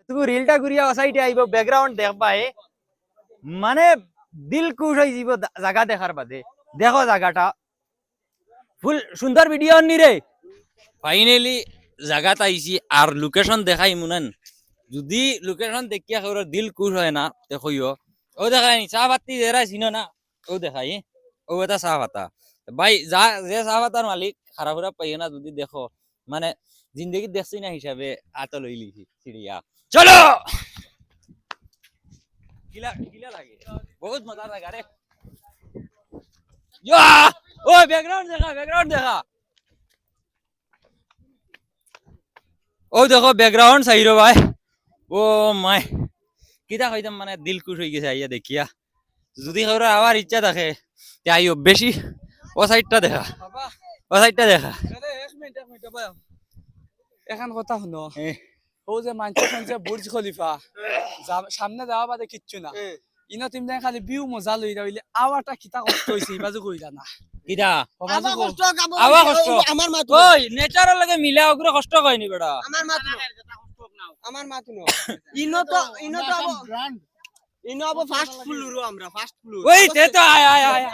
যেটুকু রিলটা ঘুরিয়া ওসাইটে আইব ব্যাকগ্রাউন্ড দেখবা মানে দিল খুশ হয়ে যাব জায়গা দেখার বাদে। দেখো জায়গাটা ফুল সুন্দর ভিডিও নি রে। ফাইনালি জায়গাটা আইছি আর লোকেশন দেখাই মুনান যদি লোকেশন দেখিয়া কারো দিল খুশ হয় না দেখইও ও দেখাই চা পাতি দেরা চিনো না ও দেখাই ও এটা চা পাতা ভাই যা যে চা পাতার মালিক খারাপ খারাপ পাই না যদি দেখো মানে জিন্দগি দেখছি না হিসাবে আত লই লিছি চিড়িয়া চলো কিলা কিলা লাগে বহুত মজা লাগা রে ইয়া ও ব্যাকগ্রাউন্ড দেখা ও দেখো ব্যাকগ্রাউন্ড চাইরো ভাই ও মাই কিতা কইতাম মানে দিল খুশ হয়ে গেছে আইয়া দেখিয়া যদি কারো আবার ইচ্ছা থাকে তে আইও বেশি ও সাইডটা দেখা এখন কথা শুনো ও যে মানছেন যে বুর্জ খলিফা সামনে যাওয়া বাদে কিচ্ছু না ইনো তুমি খালি ভিউ মজা লই যাইলে আওয়াটা কিতা কষ্ট হইছে ইবাজু কইলা না কিটা আওয়া কষ্ট আমার মাত ওই নেচারের লাগে মিলা ওগুলো কষ্ট কয়নি বেটা আমার মাত ইনো তো আবো ফাস্ট ফ্লোর আমরা ফাস্ট ফ্লোর ওই তে তো আয়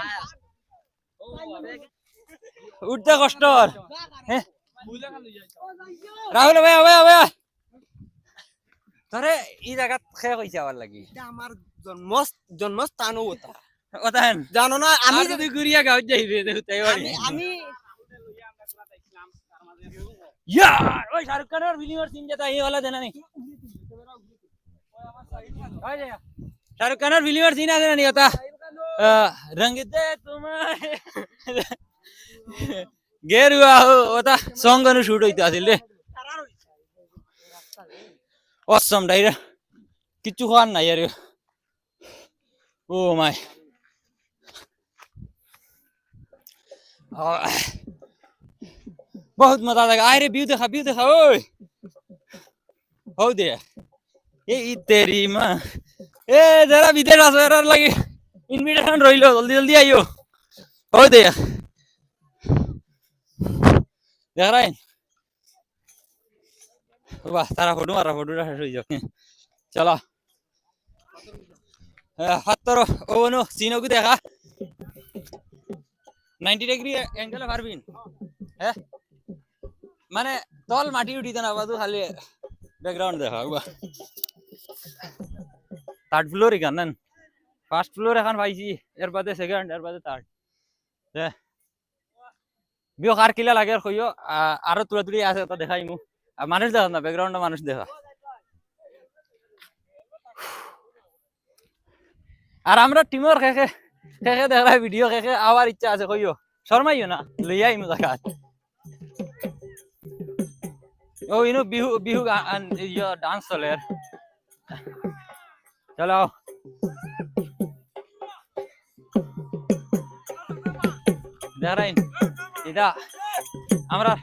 উঠতে কষ্ট রাহুল ভাই তোরে এই জায়গা খেয়ে কইছে আবার লাগি এটা আমার জন্মস্থান ওটা ওতান জানো না আমি আমি যদি গুরিয়া গাঁও যাইবে দেখতে পারি আমি यार ওই শাহরুখ খানের ভিলিওর সিন যেটা এই वाला দেনা নি ওই যে শাহরুখ খানের ভিলিওর সিন আছে না নি ওটা রंग दे तुम्हारे গেরুয়া ওটা সং গান শুট হইতে আছিল রে অসম ডাইরা কিছু খান না यार ও মাই बहुत मजा लगा अरे व्यू देखा ओए हो दे ये तेरी मां ए जरा विदेश आसर लगे इनविटेशन रहिलो जल्दी आइयो हो दे देख रहा है वाह तारा फोटो शेष हो जाओ चलो हत्तरो ओ नो सीनो को देखा 90 डिग्री एंगल फारबिन है মানে তল মাটি উঠিতে না বাদু খালি ব্যাকগ্রাউন্ড দেখা থার্ড ফ্লোর এখান ফার্স্ট ফ্লোর এখন পাইছি এর বাদে সেকেন্ড এর বাদে থার্ড বিও কার কিলা লাগে কইও আরো তুড়ি আছে তা দেখাই মু মানুষ দেখা না ব্যাকগ্রাউন্ডে মানুষ দেখা আর আমরা টিমর খেখে দেখা ভিডিও খেখে আবার ইচ্ছা আছে কইও শর্মাইও না লইয়াই মু জায়গা Oh, you know, bihu and your dance soler. Chalo. Darain. Ida. Amra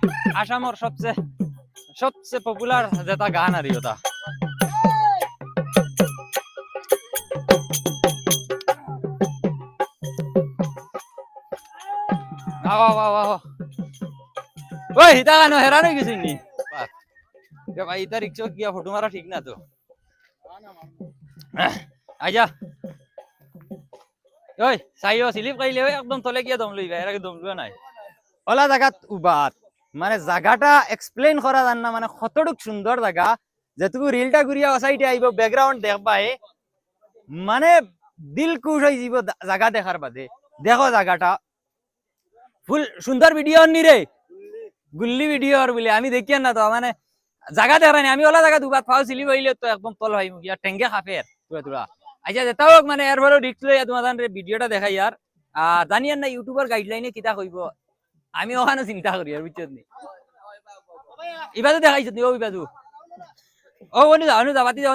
Ashamor सबसे पॉपुलर যেটা গান আর ইটা वाह ओए हिता गानो हैरान हो किसी नहीं जब आई इधर रिक्शा किया फोटो मारा ठीक ना तो आजा ओए साइयो स्लिप কইলে একদম তলে গিয়া দম লইবা এর আগে দম লইবা নাই ওলা জায়গা উবাত মানে জায়গাটা এক্সপ্লেইন করা জান না মানে কতটুক সুন্দর জায়গা যেটুকু রিলটা ঘুরিয়া ওসাইটে আইব ব্যাকগ্রাউন্ড দেখবা মানে দিল খুশ হই যাব জায়গা দেখার বাদে দেখো জায়গাটা ফুল সুন্দর ভিডিও নি রে গুল্লি ভিডিও আর বলে আমি দেখিয়া না তো মানে জায়গা দেখানি আমি ওলা জায়গা দুবার ফাও সিলি হইলে তো একদম তল ভাই মুখিয়া টেঙ্গে খাফের তুলা আচ্ছা যেটা হোক মানে এর বড় রিস্ক লইয়া তোমাদের ভিডিওটা দেখাই আর জানিয়েন না ইউটিউবার গাইডলাইনে কিতা কইব আমি ওখানে চিন্তা করি আর বুঝছত নি ইবাদু দেখাইছত নি ও ইবাদু ও অনু যা বাতি যাও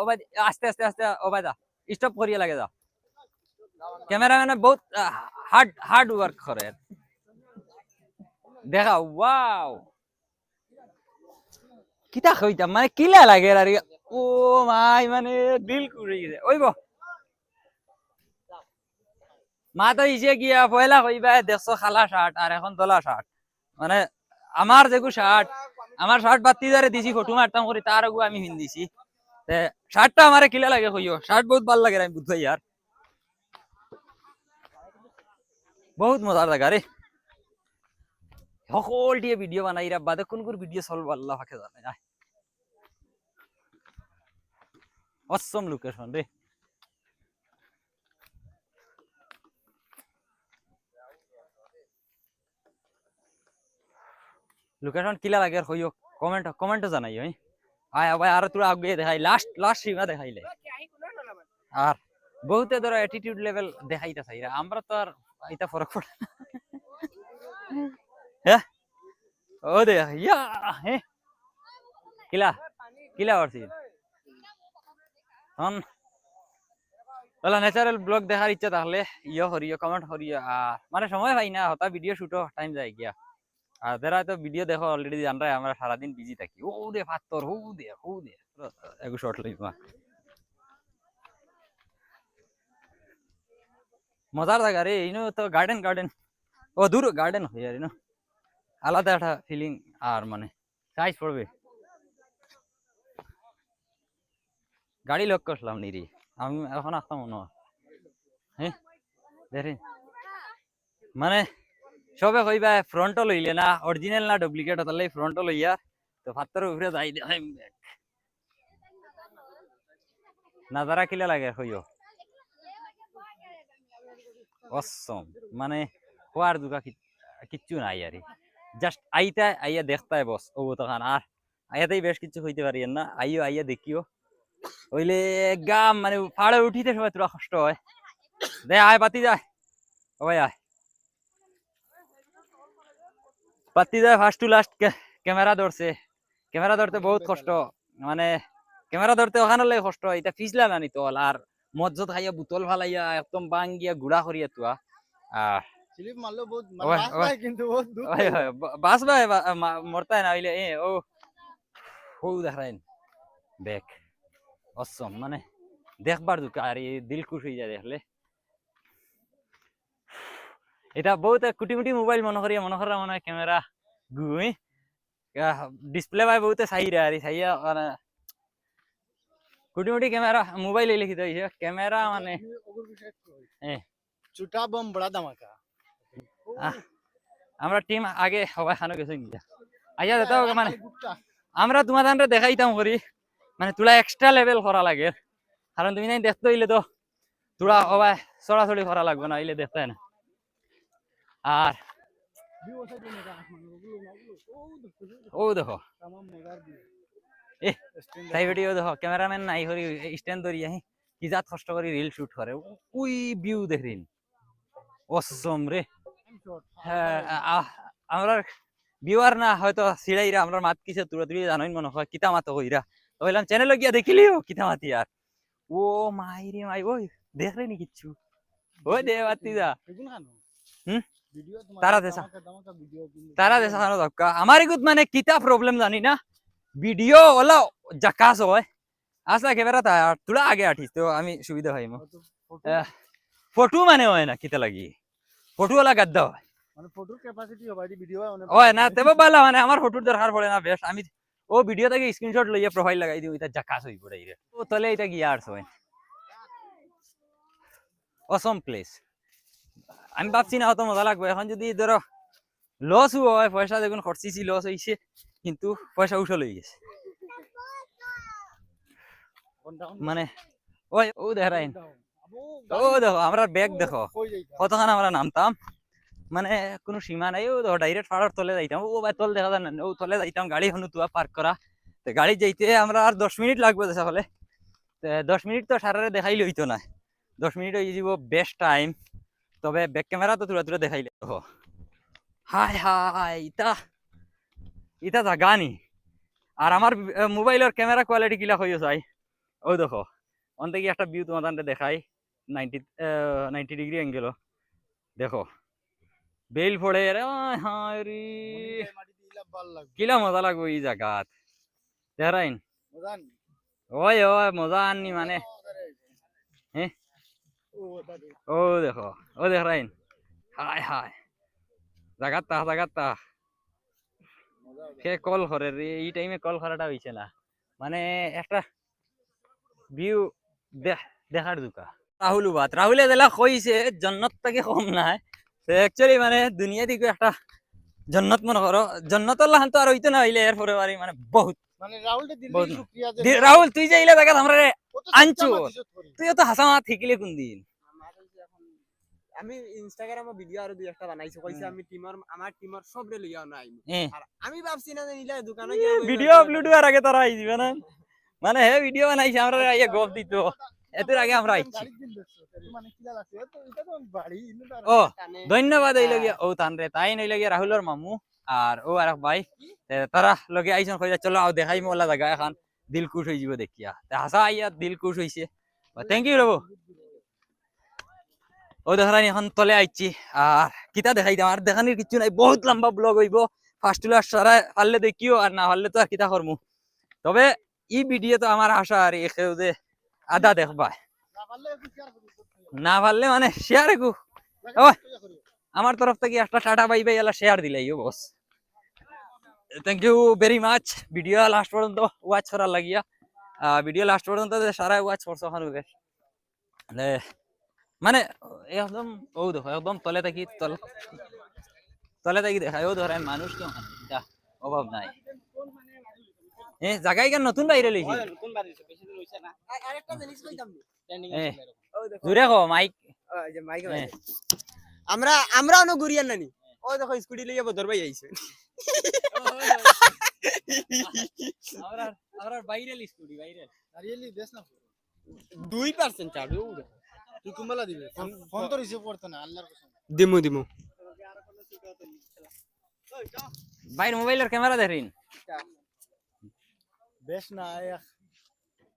ও ভাই আস্তে ও ভাই যা স্টপ করিয়া লাগে যা ক্যামেরাম্যান বহুত হার্ড ওয়ার্ক করে দেখা ওয়াও কিতা কইতাম মানে কিলা লাগে আর ও মাই মানে দিল কুড়ি গেছে ওইব মা তো ইসে গিয়া পয়লা কইবা 150 খালা শার্ট আর এখন তোলা শার্ট মানে আমার যেগু শার্ট আমার শার্ট বাতি দারে দিছি ফটো মারতাম করি তার আগু আমি হিন্দিছি শার্টটা আমারে কিলা লাগে কইও, শার্ট বহুত ভাল লাগে আমি বুঝাই আর বহুত মজার জায়গা রে। সকল দিয়ে ভিডিও বানাই রা বাদে কোন কোন ভিডিও চলব আল্লাহ পাকে জানে। অসম লোকেশন রে। লোকেশন কিলা লাগে আর কইও, কমেন্ট জানাই হই। আয় ভাই আর তোরা আগে দেখাই লাস্ট সীমা দেখাইলে। আর বহুতে ধরো অ্যাটিটিউড লেভেল দেখাইতে চাই, আমরা তো আর এটা ফরক পড়ে না। হ্যাঁ ও দে ইয়া হে কিলা কিলা করছি হন ওলা ন্যাচারাল ব্লগ দেখার ইচ্ছা তাহলে ইয়ে করিও, কমেন্ট করিও। আর মানে সময় পাই না, হতা ভিডিও শুটও টাইম যায় গিয়া। আর যারা তো ভিডিও দেখো অলরেডি জানরাই আমরা সারাদিন বিজি থাকি। ও দে পাত্তর হু দে এগু শর্ট লইবা মজার জায়গা রে। ইনো তো গার্ডেন ও দূর গার্ডেন হয়ে আর ইনো আলাদা একটা ফিলিং। আর মানে সাইজ পড়বে। গাড়ি লক করলাম নিরি আমি এখন আসতাম মনে হয়। হ্যাঁ দেখি মানে সবে কইবা ফ্রন্টও লইলে না অরিজিনাল না ডুপ্লিকেট হতালে ফ্রন্টও লইয়া তো ফাত্তর উপরে যাই দেখাই নাজারা কিলা লাগে কইও অসম। মানে হওয়ার দুকা কিচ্ছু নাই আর জাস্ট আইয়া দেখতাই বস ও তখন আর আইয়াতেই বেশ কিছু হইতে পারি না। আইয়া দেখিও ওইলে গাম মানে ফাড়ে উঠিতে সময় তোরা কষ্ট হয়। দে আয় পাতি যায় ও ভাই আয় পাতি যায় ফার্স্ট টু লাস্ট। ক্যামেরা ধরতে বহুত কষ্ট। মানে ক্যামেরা ধরতে ওখানে লাগে কষ্ট, এটা ফিসলা না নিত আর মজ্জত খাইয়া বুতল ফালাইয়া একদম বাঙ্গিয়া গুড়া করিয়া তুয়া। আর স্লিপ মারলো বহুত বাস ভাই কিন্তু বহুত দুঃখ বাস ভাই মরতাই না হইলে ও হু দেখাইন দেখ অসম। মানে দেখবার দুঃখ আর দিল খুশ হয়ে যায় দেখলে। এটা বহুত কুটি মোবাইল মনে করা মনে হয় ক্যামেরা গুই ডিসপ্লে ভাই বহুত চাইরা আর চাইয়া মানে কুটি ক্যামেরা মোবাইল লিখিত হয়েছে ক্যামেরা মানে চুটা বম বড়া ধামাকা। আমরা টিম আগে সবাই খানো গেছে গিয়া আইয়া যেতে মানে আমরা তোমাদের দেখাইতাম করি মানে তোলা এক্সট্রা লেভেল করা লাগে। কারণ তুমি নাই দেখতে হইলে তো তোরা সবাই চড়াচড়ি করা লাগবে না, হইলে দেখতে না। আর ও দেখো তাই ভিডিও দেখো ক্যামেরাম্যান নাই করি স্ট্যান্ড ধরি আহি কি জাত কষ্ট করে রিল শুট করে ওই ভিউ দেখরিন অসম রে। হ্যাঁ আমরা ভিউয়ার না হয়তো সিড়াইরা আমরা মাত কিসে তুলে তুলে জানোই মনে হয় কিতা মাতো কইরা তো বললাম চ্যানেলে গিয়া দেখিলিও কিতা মাতি আর ও মাই রে মাই ওই দেখরে নি কিচ্ছু ওই দে বাতি যা তারা দেশা দক্কা আমার ইগুত মানে কিতা প্রবলেম জানি না ভিডিও ওলা জাকাস হয় আসলা ক্যামেরা তা তুলা আগে আঠিস তো আমি সুবিধা পাই ফটো মানে হয় না কিতা লাগি ফটো ওলা গাদ্দা হয় মানে ফটোর ক্যাপাসিটি হবে ভিডিও হয় না তেবা বালা মানে আমার ফটোর দরকার পড়ে না বেশ আমি ও ভিডিও থেকে স্ক্রিনশট লইয়া প্রোফাইল লাগাই দিই এটা জাকাস হই পড়ে রে ও তলে এটা গিয়া আর হয় অসম প্লেস। আমি ভাবছি না অত মজা লাগবে এখন যদি ধরো লস হয় পয়সা দেখুন খরচিছি লস হইছে কিন্তু পয়সা উঠে লই গেছে মানে ওই ও দেখাইন ও দেখো আমরা ব্যাগ দেখো কতক্ষণ আমরা নামতাম মানে কোনো সীমা নাই। ও দেখো ডাইরেক্ট ফাড়ার তলে যাইতাম ও ভাই তল দেখা যায় না ও তলে যাইতাম গাড়ি হনু তুয়া পার্ক করা গাড়ি যাইতে আমরা আর 10 মিনিট লাগবে দেখা হলে 10 মিনিট তো সারারে দেখাইলে হইতো না 10 মিনিট হয়ে যাব বেস্ট টাইম। তবে ব্যাক ক্যামেরা তো তুলা দেখাইলে দেখো হাই হাই ইটা জাগা নি। আর আমার মোবাইলের ক্যামেরা কোয়ালিটি কিলা হইও চাই ও দেখো অন থেকে একটা ভিউ তোমাদের দেখাই 90 ডিগ্রি অ্যাঙ্গেল দেখো বেল পড়ে কিলা মজা লাগবে এই জায়গাত দেখাইন ওই ওই মজা আননি মানে হ্যাঁ ও দেখো ও দেখাইন হাই হাই জাগাতা সে কল করে রে এই টাইমে কল করাটা হইছে না মানে একটা ভিউ দেখার দুকা রাহুল উবাত রাহুলে দেলা কইছে জন্নত থেকে কম নাই একচুয়ালি মানে দুনিয়া দিকে একটা জন্নত মনে করো জন্নত লাহান তো আর হইতো না হইলে এর পরে বাড়ি মানে বহুত মানে রাহুলটা দিল্লি বহুত শুক্রিয়া রাহুল তুই যে ইলা জায়গা আমরা আনছো তুইও তো হাসা মাত শিকিলে কোন দিন আমি ইনস্টাগ্রামে ভিডিও আর দুই একটা বানাইছি কইছে আমি টিমের আমার টিমের সব রে লইয়া নাই আর আমি ভাবছি না যে নিলে দোকানে গিয়ে ভিডিও আপলোড হওয়ার আগে তারা আই দিবে না মানে হে ভিডিও বানাইছে আমরা আইয়া গপ দিত এতের আগে আমরা আইছি মানে কিলা লাগছে তো এটা তো বাড়ি ও ধন্যবাদ এই লগিয়া ও তানরে তাই নই লগিয়া রাহুলর মামু আর ও আর এক ভাই তারা লগে আইছন কইয়া চলো আও দেখাই মোলা জায়গা এখন দিল খুশ হই যাব দেখিয়া তে হাসা আইয়া দিল খুশ হইছে থ্যাংক ইউ রবো ও দেখানি এখন তলে আইছি আর কিতা দেখাই দাম আর দেখানির কিছু নাই বহুত লম্বা ব্লগ হইব ফার্স্ট টু লাস্ট সারা পারলে দেখিও আর না পারলে তো আর কিতা করমু তবে এই ভিডিও তো আমার আশা আর এখেও যে আদা দেখবা না পারলে মানে শেয়ার একু আমার তরফ থেকে একটা টাটা বাই বাই এলা শেয়ার দিলাই boss thank you very much video last পর্যন্ত ওয়াচ করার লাগিয়া ভিডিও লাস্ট পর্যন্ত সারা ওয়াচ করছো ওখানে মানে একদম ও দেখো একদম তলে থাকি তলে থাকি দেখায় ও ধরে মানুষ কেউ অভাব নাই জায়গায় কেন নতুন বাইরে লইছি কোন বাড়িছে বেশি দিন হইছে না আরেকটা জিনিস কইতাম ট্রেন্ডিং জুড়ে কো মাইক যে মাইক আমরা আমরা অন গুরিয়ান নানি ও দেখো স্কুটি লইয়া বদর ভাই আইছে আমরা ভাইরাল স্টুডিও ভাইরাল রিয়েলি দেশ না 2% চালু তুই কুম্বালা দিবে ফোন তো রিসিভ করতে না আল্লাহর কসম দিমু দিমু ভাই মোবাইলের ক্যামেরা দেখেন বেশ না